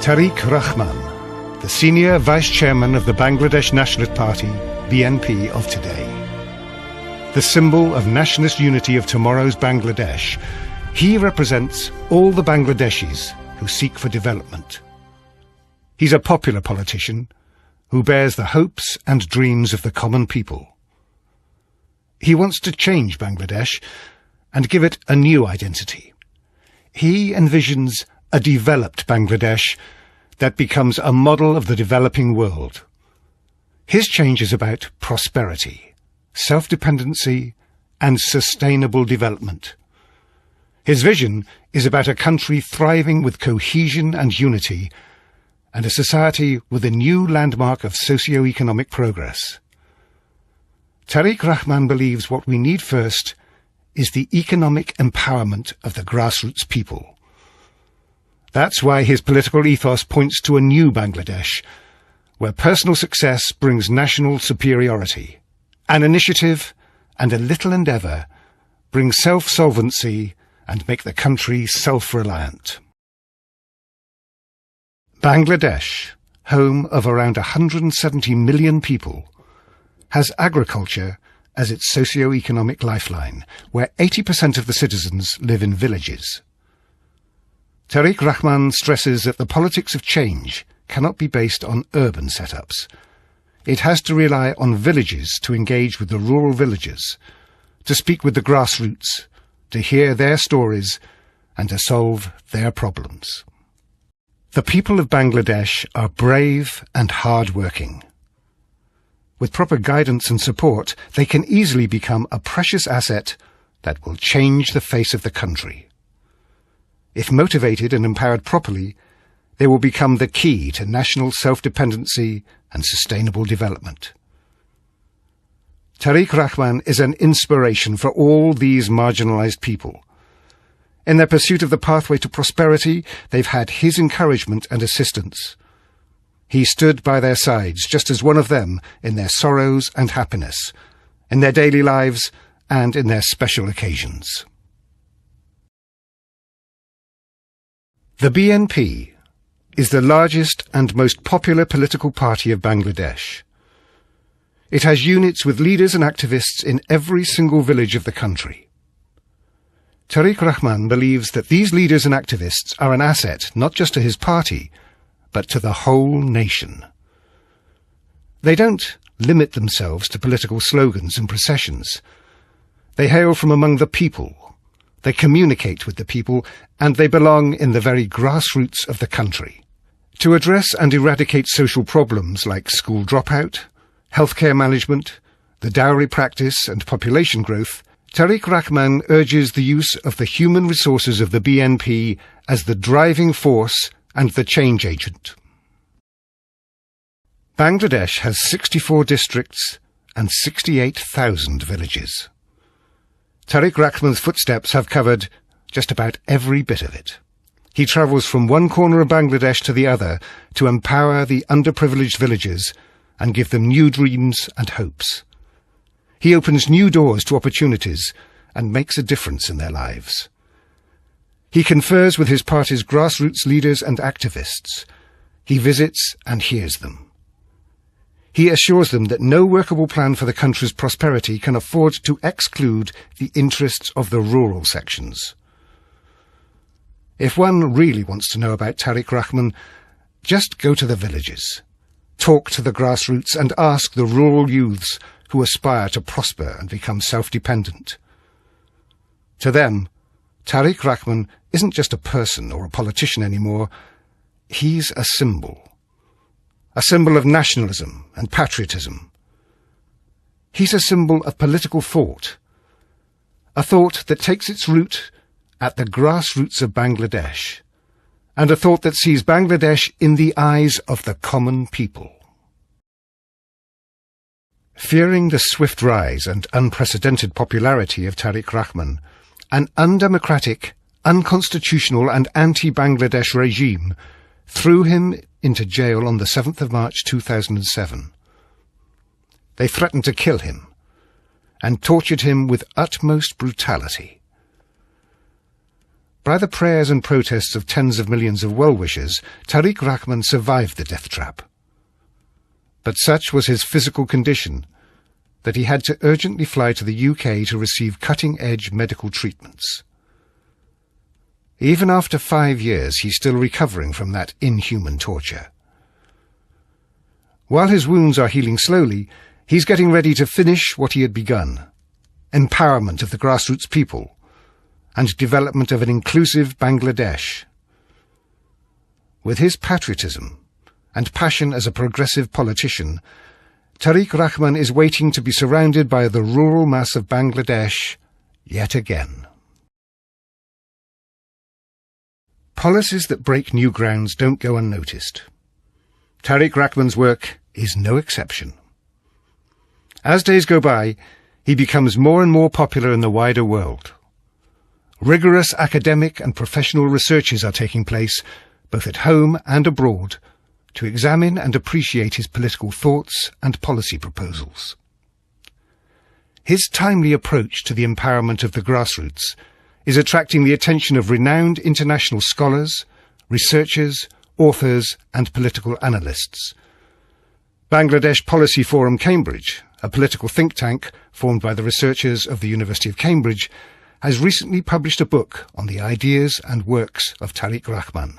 Tarique Rahman, the senior vice chairman of the Bangladesh Nationalist Party, BNP of today. The symbol of nationalist unity of tomorrow's Bangladesh, he represents all the Bangladeshis who seek for development. He's a popular politician who bears the hopes and dreams of the common people. He wants to change Bangladesh and give it a new identity. He envisions a developed Bangladesh that becomes a model of the developing world. His change is about prosperity, self-dependency, and sustainable development. His vision is about a country thriving with cohesion and unity, and a society with a new landmark of socio-economic progress. Tarique Rahman believes what we need first is the economic empowerment of the grassroots people. That's why his political ethos points to a new Bangladesh, where personal success brings national superiority. An initiative and a little endeavour bring self-solvency and make the country self-reliant. Bangladesh, home of around 170 million people, has agriculture as its socio-economic lifeline, where 80% of the citizens live in villages. Tarique Rahman stresses that the politics of change cannot be based on urban setups. It has to rely on villages to engage with the rural villagers, to speak with the grassroots, to hear their stories, and to solve their problems. The people of Bangladesh are brave and hard-working. With proper guidance and support, they can easily become a precious asset that will change the face of the country. If motivated and empowered properly, they will become the key to national self-dependency and sustainable development. Tarique Rahman is an inspiration for all these marginalized people. In their pursuit of the pathway to prosperity, they've had his encouragement and assistance. He stood by their sides, just as one of them, in their sorrows and happiness, in their daily lives and in their special occasions. The BNP is the largest and most popular political party of Bangladesh. It has units with leaders and activists in every single village of the country. Tarique Rahman believes that these leaders and activists are an asset not just to his party, but to the whole nation. They don't limit themselves to political slogans and processions. They hail from among the people. They communicate with the people, and they belong in the very grassroots of the country. To address and eradicate social problems like school dropout, healthcare management, the dowry practice and population growth, Tarique Rahman urges the use of the human resources of the BNP as the driving force and the change agent. Bangladesh has 64 districts and 68,000 villages. Tarique Rahman's footsteps have covered just about every bit of it. He travels from one corner of Bangladesh to the other to empower the underprivileged villagers and give them new dreams and hopes. He opens new doors to opportunities and makes a difference in their lives. He confers with his party's grassroots leaders and activists. He visits and hears them. He assures them that no workable plan for the country's prosperity can afford to exclude the interests of the rural sections. If one really wants to know about Tarique Rahman, just go to the villages, talk to the grassroots and ask the rural youths who aspire to prosper and become self-dependent. To them, Tarique Rahman isn't just a person or a politician anymore. He's a symbol of nationalism and patriotism. He's a symbol of political thought, a thought that takes its root at the grassroots of Bangladesh, and a thought that sees Bangladesh in the eyes of the common people. Fearing the swift rise and unprecedented popularity of Tarique Rahman, an undemocratic, unconstitutional and anti-Bangladesh regime threw him into jail on the 7th of March 2007. They threatened to kill him and tortured him with utmost brutality. by the prayers and protests of tens of millions of well-wishers, Tarique Rahman survived the death trap. But such was his physical condition that he had to urgently fly to the UK to receive cutting-edge medical treatments. Even after 5 years, he's still recovering from that inhuman torture. While his wounds are healing slowly, he's getting ready to finish what he had begun: empowerment of the grassroots people and development of an inclusive Bangladesh. With his patriotism and passion as a progressive politician, Tarique Rahman is waiting to be surrounded by the rural mass of Bangladesh yet again. Policies that break new grounds don't go unnoticed. Tarique Rahman's work is no exception. As days go by, he becomes more and more popular in the wider world. Rigorous academic and professional researches are taking place, both at home and abroad, to examine and appreciate his political thoughts and policy proposals. His timely approach to the empowerment of the grassroots is attracting the attention of renowned international scholars, researchers, authors and political analysts. Bangladesh Policy Forum Cambridge, a political think tank formed by the researchers of the University of Cambridge, has recently published a book on the ideas and works of Tarique Rahman.